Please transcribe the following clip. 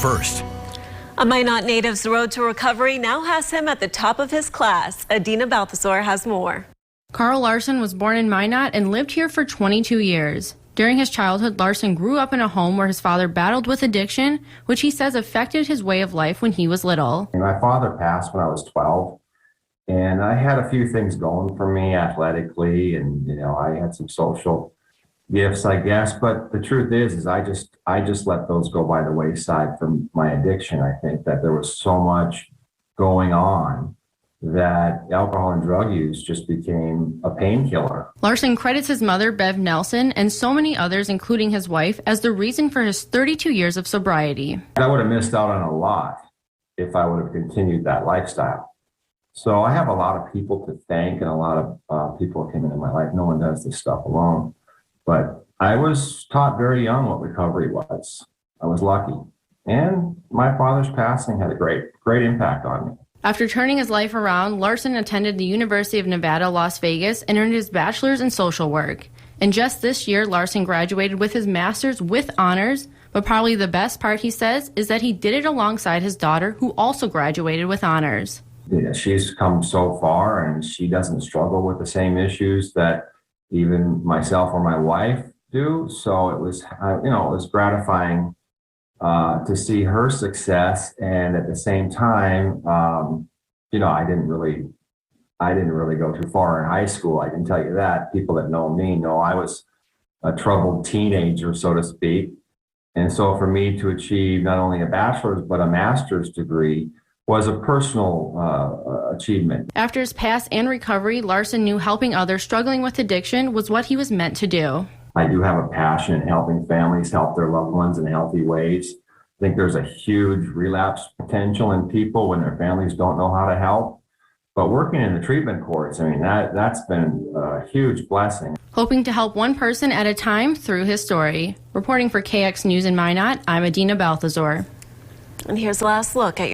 first. A Minot native's road to recovery now has him at the top of his class. Adina Balthazar has more. Carl Larson was born in Minot and lived here for 22 years. During his childhood, Larson grew up in a home where his father battled with addiction, which he says affected his way of life when he was little. My father passed when I was 12, and I had a few things going for me athletically, and I had some social gifts, I guess. But the truth is I just let those go by the wayside from my addiction. I think that there was so much going on that alcohol and drug use just became a painkiller. Larson credits his mother, Bev Nelson, and so many others, including his wife, as the reason for his 32 years of sobriety. I would have missed out on a lot if I would have continued that lifestyle. So I have a lot of people to thank and a lot of people came into my life. No one does this stuff alone. But I was taught very young what recovery was. I was lucky. And my father's passing had a great impact on me. After turning his life around, Larson attended the University of Nevada, Las Vegas, and earned his bachelor's in social work. And just this year, Larson graduated with his master's with honors, but probably the best part, he says, is that he did it alongside his daughter, who also graduated with honors. Yeah, she's come so far, and she doesn't struggle with the same issues that even myself or my wife do. So it was, it was gratifying to see her success, and at the same time, I didn't really go too far in high school. I can tell you that. People that know me know I was a troubled teenager, so to speak. And so for me to achieve not only a bachelor's but a master's degree was a personal achievement. After his past and recovery, Larson knew helping others struggling with addiction was what he was meant to do. I do have a passion in helping families help their loved ones in healthy ways. I think there's a huge relapse potential in people when their families don't know how to help. But working in the treatment courts, that's been a huge blessing. Hoping to help one person at a time through his story. Reporting for KX News in Minot, I'm Adina Balthazar. And here's the last look at